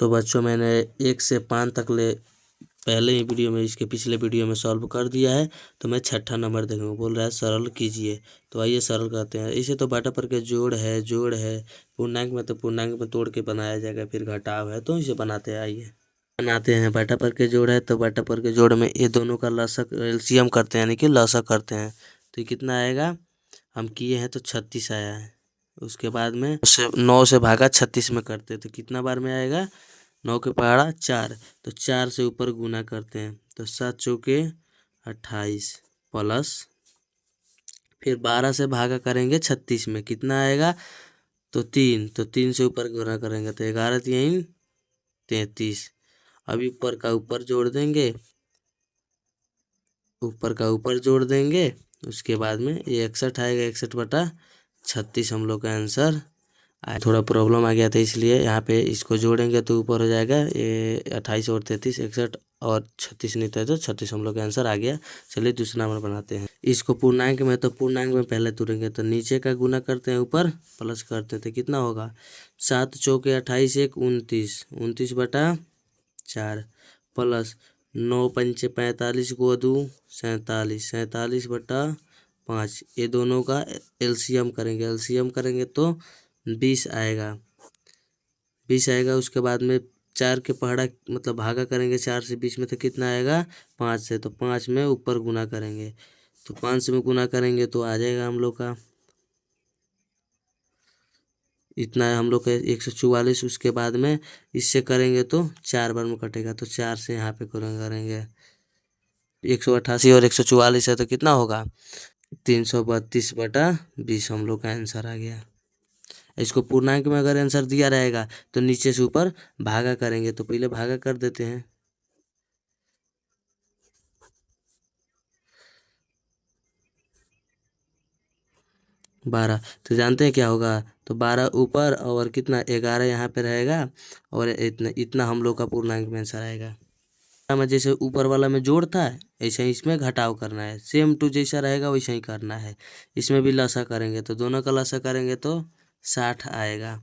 तो बच्चों मैंने 1 से 5 तक ले पहले ही वीडियो में, इसके पिछले वीडियो में सॉल्व कर दिया है। तो मैं 6ठा नंबर देखूँगा, बोल रहा है सरल कीजिए। तो आइए सरल करते हैं। इसे तो बाटा पर के जोड़ है। पूर्णांक में तो पूर्णांक में तोड़ के बनाया जाएगा, फिर घटाव है तो इसे बनाते हैं। आइए बनाते हैं। बाटा पर के जोड़ है तो बाटा पर के जोड़ में ये दोनों का लसक एलसीएम करते हैं, यानी कि लसक करते हैं। तो ये कितना आएगा, हम किए हैं तो 36 आया है। उसके बाद में 9 से भागा 36 में करते हैं तो कितना बार में आएगा, 9 के पहाड़ा 4, तो 4 से ऊपर गुना करते हैं तो 7 चौके 28 प्लस फिर 12 से भागा करेंगे 36 में, कितना आएगा तो 3, तो 3 से ऊपर गुना करेंगे तो 11 3 33। अभी ऊपर का ऊपर जोड़ देंगे, ऊपर का ऊपर जोड़ देंगे। उसके बाद में ये 61 आएगा, 61/36 हम लोग का आंसर। थोड़ा प्रॉब्लम आ गया था इसलिए यहाँ पे इसको जोड़ेंगे तो ऊपर हो जाएगा ये 28 और 33, 61 और 36 नहीं था तो 36 हम लोग का आंसर आ गया। चलिए दूसरा नंबर बनाते हैं। इसको पूर्णांक में, तो पूर्णांक में पहले तुरेंगे तो नीचे का गुना करते हैं, ऊपर प्लस करते हैं तो कितना होगा, 7 चौके 28 1 29, 29/4 प्लस 9 पंचे 45 को 2 47, 47/5। ये दोनों का एलसीएम करेंगे तो 20 आएगा, 20 आएगा। उसके बाद में 4 के पहाड़ा मतलब भागा करेंगे 4 से 20 में तो कितना आएगा, 5 से, तो 5 में ऊपर गुना करेंगे तो 5 में गुना करेंगे तो आ जाएगा हम लोग का इतना है, हम लोग का 144। उसके बाद में इससे करेंगे तो 4 बार में कटेगा तो 4 से यहाँ पे करेंगे 188 और 144 है तो कितना होगा, 332/20 हम लोग का आंसर आ गया। इसको पूर्णांक में अगर आंसर दिया रहेगा तो नीचे से ऊपर भागा करेंगे तो पहले भागा कर देते हैं। बारह, तो जानते हैं क्या होगा, तो 12 ऊपर और कितना 11 यहाँ पे रहेगा और इतना हम लोग का पूर्णांक में आंसर आएगा। में जैसे ऊपर वाला में जोड़ था ऐसे ही इसमें घटाव करना है, सेम टू जैसा रहेगा वैसा ही करना है। इसमें भी लसा करेंगे तो दोनों का लसा करेंगे तो 60 आएगा।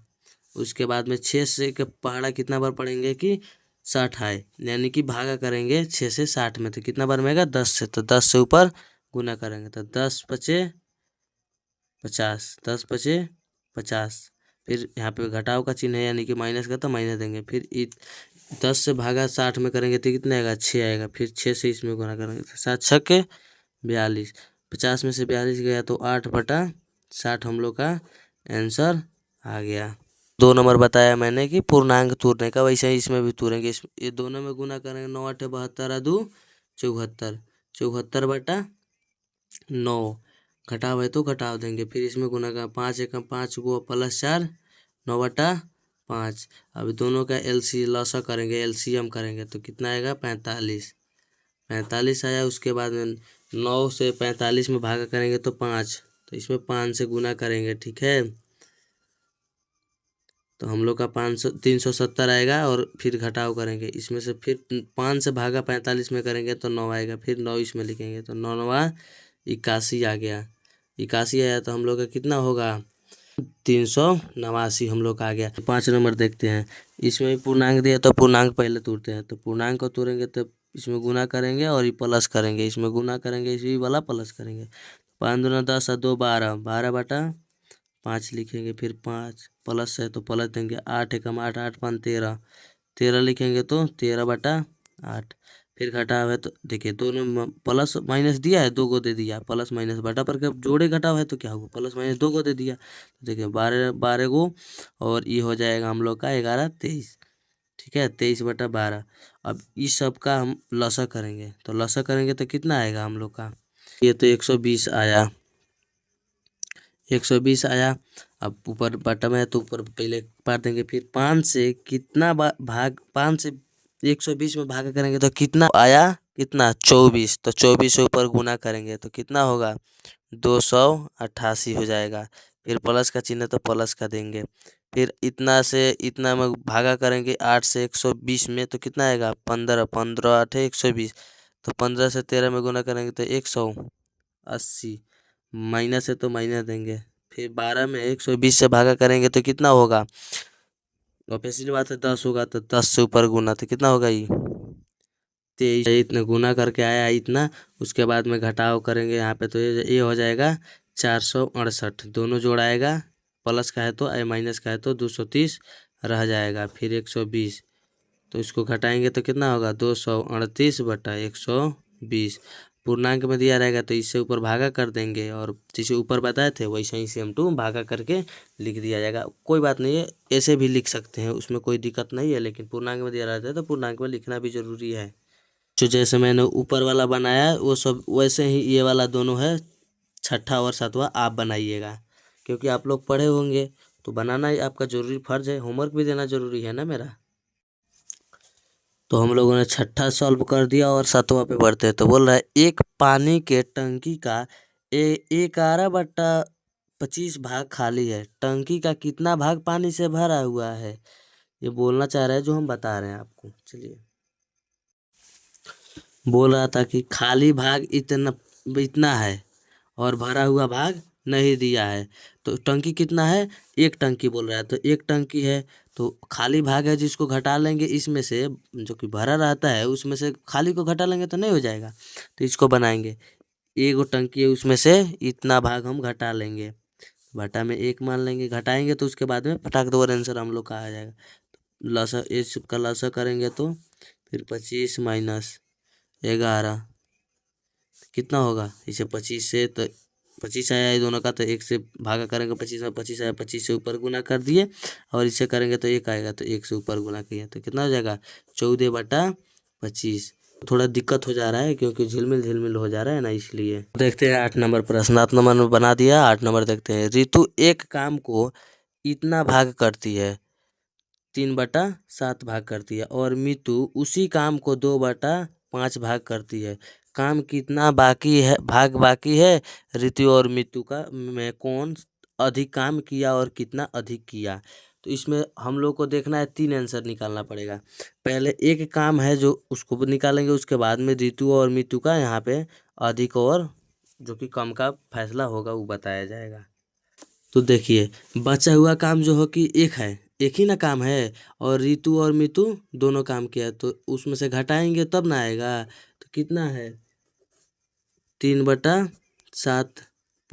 उसके बाद में 6 से के पहाड़ा कितना बार पढ़ेंगे कि 60 आए, यानी कि भागा करेंगे 6 से 60 में तो कितना बार में आएगा, 10 से, तो 10 से ऊपर गुना करेंगे तो 10 पचे 50, 10 पचे 50। फिर यहाँ पे घटाव का चिन्ह है यानी कि माइनस का तो माइनस देंगे। फिर 10 से भागा 60 में करेंगे तो कितना आएगा, 6 आएगा। फिर 6 से इसमें गुना करेंगे तो 7 छक्के 42, 50 में से 42 गया तो 8/60 हम लोग का आंसर आ गया। 2 नंबर बताया मैंने कि पूर्णांक तोड़ने का, वैसे ही इसमें भी तोड़ेंगे। ये दोनों में गुना करेंगे 9 8 72 2 74, 74/9। घटाव है तो घटाव देंगे। फिर इसमें गुना का 5 1 5 को प्लस 4 9/5। अभी दोनों का लसा करेंगे, एलसीएम करेंगे तो कितना आएगा, 45, 45 आया। उसके बाद में 9 से 45 में भागा करेंगे तो 5, तो इसमें 5 से गुना करेंगे, ठीक है। तो हम लोग का 370 आएगा और फिर घटाव करेंगे इसमें से। फिर 5 से भागा 45 में करेंगे तो 9 आएगा, फिर 9 इसमें लिखेंगे तो 9 9 81 आ गया। 81 आया तो हम लोग का कितना होगा, 389 हम लोग का आ गया। 5 नंबर देखते हैं। इसमें भी पूर्णांक दिया तो पूर्णांक पहले तोड़ते हैं, तो पूर्णांक को तोड़ेंगे तो इसमें गुना करेंगे और ये प्लस करेंगे, इसमें गुना करेंगे इसी वाला प्लस करेंगे। 5 दूना 10 और 2 12, 12/5 लिखेंगे। फिर 5 प्लस है तो प्लस देंगे। 8 एकम 8, 8 5 13, 13 लिखेंगे तो 13/8। फिर घटाव है तो देखिए दोनों प्लस माइनस दिया है, 2 को दे दिया, प्लस माइनस बटा पर के जोड़े घटाव है तो क्या होगा, प्लस माइनस 2 को दे दिया। तो देखिए 12 12 को और ये हो जाएगा हम लोग का 11 23, ठीक है, 23/12। अब इस सब का हम लसा करेंगे तो लसा करेंगे तो कितना आएगा हम लोग का, ये तो 120 आया, 120 आया। अब ऊपर बटम है तो ऊपर पहले पार देंगे। फिर 5 से कितना भाग, 5 से 120 में भागा करेंगे तो कितना आया, कितना 24, तो 24 से ऊपर गुना करेंगे तो कितना होगा, 288 हो जाएगा। फिर प्लस का चिन्ह तो प्लस का देंगे। फिर इतना से इतना में भागा करेंगे 8 से 120 में तो कितना आएगा, 15, 15 8 120, तो 15 से 13 में गुना करेंगे तो 180, माइनस है तो माइनस देंगे। फिर 12 में 120 से भागा करेंगे तो कितना होगा, ऑब्वियसली बात है 10 होगा तो 10 से ऊपर गुना तो कितना होगा ये 23। इतना गुना करके आया इतना, उसके बाद में घटाव करेंगे यहाँ पे तो ये हो जाएगा 468। दोनों जोड़ आएगा, प्लस का है तो माइनस का है तो 230 रह जाएगा, फिर 120। तो इसको घटाएंगे तो कितना होगा 238/120। पूर्णांक में दिया रहेगा तो इससे ऊपर भागा कर देंगे, और जिसे ऊपर बताए थे वैसे ही सेम टू भागा करके लिख दिया जाएगा। कोई बात नहीं है, ऐसे भी लिख सकते हैं, उसमें कोई दिक्कत नहीं है, लेकिन पूर्णांक में दिया रहता है तो पूर्णांक में लिखना भी जरूरी है। जो जैसे मैंने ऊपर वाला बनाया वो सब वैसे ही ये वाला दोनों है, छठा और सातवां आप बनाइएगा, क्योंकि आप लोग पढ़े होंगे तो बनाना ही आपका जरूरी फर्ज है, होमवर्क भी देना जरूरी है ना मेरा। तो हम लोगों ने छठा सॉल्व कर दिया और सातवां पे बढ़ते हैं। तो बोल रहा है एक पानी के टंकी का 11/25 भाग खाली है, टंकी का कितना भाग पानी से भरा हुआ है, ये बोलना चाह रहा है जो हम बता रहे हैं आपको। चलिए, बोल रहा था कि खाली भाग इतना इतना है और भरा हुआ भाग नहीं दिया है, तो टंकी कितना है, एक टंकी बोल रहा है, तो एक टंकी है तो खाली भाग है जिसको घटा लेंगे इसमें से, जो कि भरा रहता है उसमें से खाली को घटा लेंगे तो नहीं हो जाएगा। तो इसको बनाएंगे, एक वो टंकी है उसमें से इतना भाग हम घटा लेंगे, घटा में एक मान लेंगे, घटाएंगे तो उसके बाद में फटाक दो आंसर हम लोग का आ जाएगा। लसा इसका लसा करेंगे तो फिर 25 माइनस 11 कितना होगा, इसे 25 से तो 25 आया है दोनों का, तो एक से भागा करेंगे 25 में, 25 आया 25 से ऊपर गुना कर दिए, और इसे करेंगे तो एक आएगा, तो एक से ऊपर गुना किया तो कितना हो जाएगा 14/25। थोड़ा दिक्कत हो जा रहा है क्योंकि झिलमिल झिलमिल हो जा रहा है ना, इसलिए। देखते हैं 8 नंबर प्रश्न, 8 नंबर में बना दिया। 8 नंबर देखते हैं, ऋतु एक काम को इतना भाग करती है, 3/7 भाग करती है, और मीतू उसी काम को 2/5 भाग करती है। काम कितना बाकी है, भाग बाकी है ऋतु और मीतू का, में कौन अधिक काम किया और कितना अधिक किया। तो इसमें हम लोग को देखना है, 3 आंसर निकालना पड़ेगा। पहले एक काम है जो उसको निकालेंगे, उसके बाद में ऋतु और मीतू का यहाँ पे अधिक और जो कि कम का फैसला होगा वो बताया जाएगा। तो देखिए, बचा हुआ काम जो हो कि एक है, एक ही ना काम है, और ऋतु और मितु दोनों काम किया, तो उसमें से घटाएंगे तब ना आएगा। तो कितना है 3/7,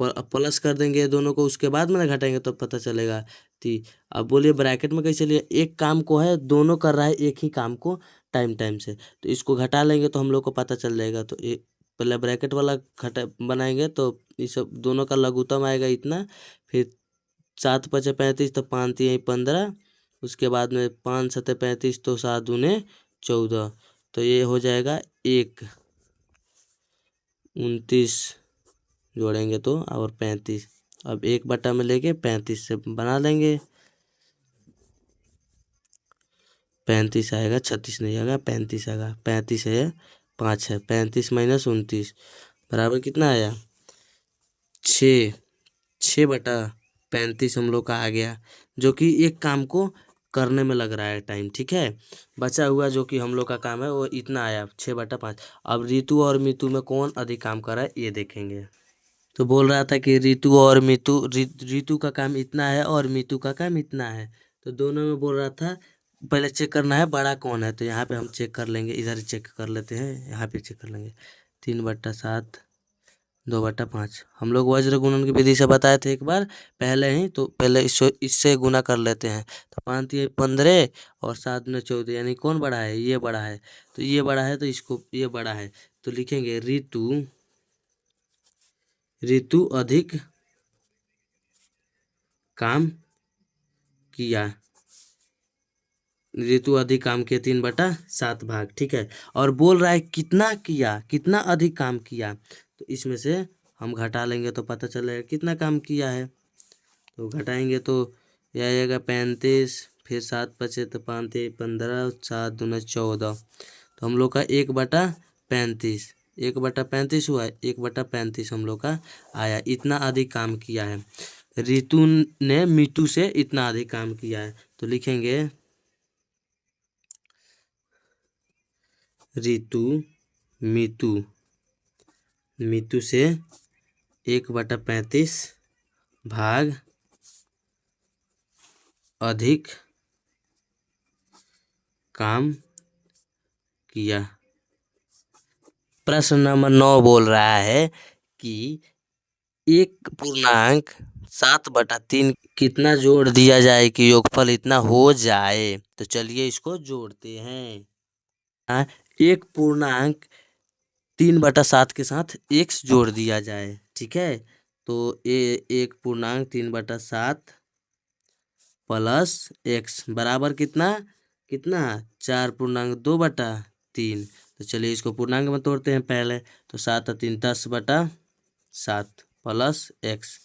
प्लस कर देंगे दोनों को, उसके बाद में ना घटाएंगे तो पता चलेगा ती। अब बोलिए ब्रैकेट में कैसे लिए, एक काम को है, दोनों कर रहा है एक ही काम को टाइम टाइम से, तो इसको घटा लेंगे तो हम लोग को पता चल जाएगा। तो पहले ब्रैकेट वाला घटा बनाएंगे तो इस सब दोनों का लघुत्तम आएगा इतना, फिर 7×5 = 35, तो 5×3 = 15, उसके बाद में 5×7 = 35, तो 7×2 = 14, तो ये हो जाएगा 1:29 जोड़ेंगे तो, और 35। अब 1 बटा में लेके 35 से बना लेंगे, 35 आएगा, 36 नहीं आएगा, 35 आएगा। 35 है 5 है, 35 - 29 बराबर कितना आया 6। 6/35 हम लोग का आ गया, जो कि एक काम को करने में लग रहा है टाइम। ठीक है, बचा हुआ जो कि हम लोग का काम है वो इतना आया 6/5। अब ऋतु और मितु में कौन अधिक काम कर रहा है ये देखेंगे। तो बोल रहा था कि ऋतु और मितु, ऋतु का काम इतना है और मितु का काम इतना है, तो दोनों में बोल रहा था पहले चेक करना है बड़ा कौन है, तो यहाँ पे हम चेक कर लेंगे, इधर चेक कर लेते हैं, यहाँ पे चेक कर लेंगे। 3/7 2/5 हम लोग वज्र गुणन की विधि से बताए थे एक बार पहले ही, तो पहले इससे गुना कर लेते हैं। तो 5×3 = 15 और 7×9 = 14, यानी कौन बड़ा है, ये बड़ा है, तो ये बड़ा है तो इसको ये बड़ा है, तो लिखेंगे ऋतु अधिक काम किया, ऋतु अधिक काम किया 3/7 भाग। ठीक है, और बोल रहा है कितना किया, कितना अधिक काम किया, तो इसमें से हम घटा लेंगे तो पता चलेगा कितना काम किया है। तो घटाएंगे तो यह आएगा 35, फिर 7 बचे तो 5×3 = 15, 7×2 = 14, तो हम लोग का 1/35, 1/35 हुआ, 1/35 हम लोग का आया, इतना अधिक काम किया है। ऋतु ने मीतू से इतना अधिक काम किया है, तो लिखेंगे ऋतु मीतू से 1/35 भाग अधिक काम किया। प्रश्न नंबर 9 बोल रहा है कि 1.7/3 कितना जोड़ दिया जाए कि योगफल इतना हो जाए। तो चलिए इसको जोड़ते हैं। 1.3/7 के साथ x जोड़ दिया जाए, ठीक है। तो 1.3/7 प्लस x बराबर कितना कितना 4.2/3। तो चलिए इसको पूर्णांक में तोड़ते हैं पहले। तो 7 और 3 10/7 प्लस x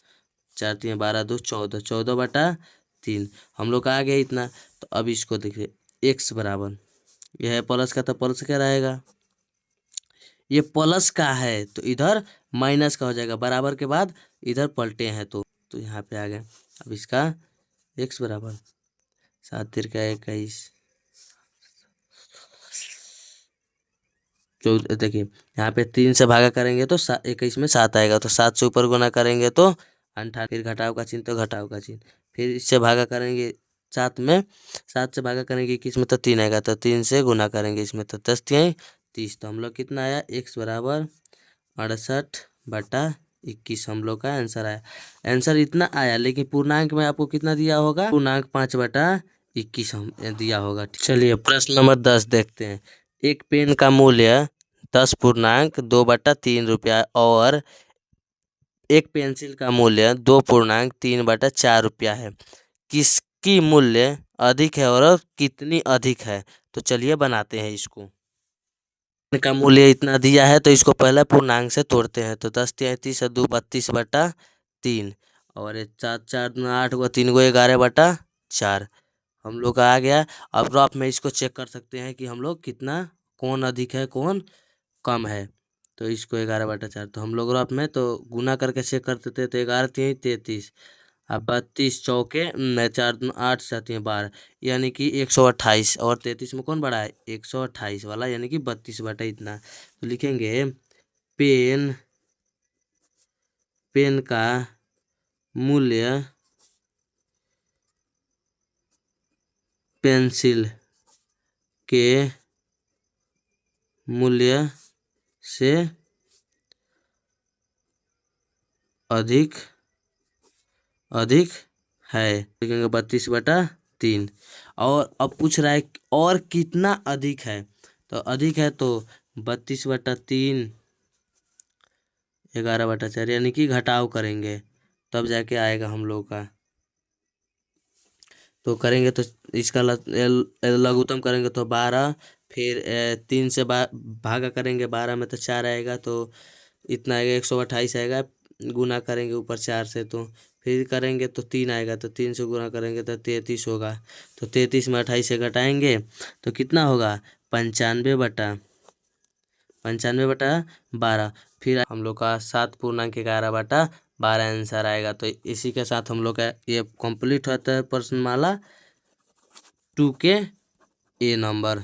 4 3 12 2 14 14/3 हम लोग का आ गया इतना। तो अब इसको देखिए x बराबर यह है प्लस का, तो प्लस क्या रहेगा, ये प्लस का है तो इधर माइनस का हो जाएगा, बराबर के बाद इधर पलटे हैं तो यहाँ पे आ गए। अब इसका x बराबर 7 3 21 14। देखिए यहाँ पे 3 से भागा करेंगे तो 21 में 7 आएगा, तो 7 से ऊपर गुना करेंगे तो 58, फिर घटाव का चिन्ह तो घटाव का चिन्ह, फिर इससे भागा करेंगे 7 में, 7 से भागा करेंगे 21 में तो 3 आएगा, तो 3 से गुना करेंगे इसमें तो 10 3 30। तो हम लोग कितना आया x बराबर 68/21 हम लोग का आंसर आया। आंसर इतना आया, लेकिन पूर्णांक में आपको कितना दिया होगा, पूर्णांक 5/21 हम दिया होगा। चलिए प्रश्न नंबर 10 देखते हैं। एक पेन का मूल्य 10.2/3 रुपया और एक पेंसिल का मूल्य 2.3/4 रुपया है। किसकी मूल्य अधिक है और कितनी अधिक है। तो चलिए बनाते हैं इसको। का मूल्य इतना दिया है तो इसको पहले पूर्णांक से तोड़ते हैं। तो 10 33 2 32/3 और 4 4 8 व 3 11/4 हम लोग का आ गया। अब रफ में इसको चेक कर सकते हैं कि हम लोग कितना, कौन अधिक है कौन कम है। तो इसको 11/4 तो हम लोग रफ में तो गुना करके चेक करते थे, तो 11 3 33 अब 32 चौके 4 8 7 12 यानी कि 128 और 33 में कौन बड़ा है 128 वाला, यानी कि 32 इतना। तो लिखेंगे पेन का मूल्य पेंसिल के मूल्य से अधिक है, लिखेंगे 32/3। और अब पूछ रहा है और कितना अधिक है, तो अधिक है तो 32/3 11/4 यानी कि घटाव करेंगे तब जाके आएगा हम लोग का। तो करेंगे तो इसका लघुत्तम करेंगे तो 12, फिर 3 से भागा करेंगे 12 में तो 4 आएगा, तो इतना आएगा 128 आएगा, गुना करेंगे ऊपर 4 से, तो फिर करेंगे तो 3 आएगा, तो 3 से गुना करेंगे तो 33 होगा। तो 33 में 28 से घटाएंगे तो कितना होगा 95/12। फिर हम लोग का 7.11/12 आंसर आएगा। तो इसी के साथ हम लोग का ये कंप्लीट होता है प्रश्नमाला 2 के A नंबर।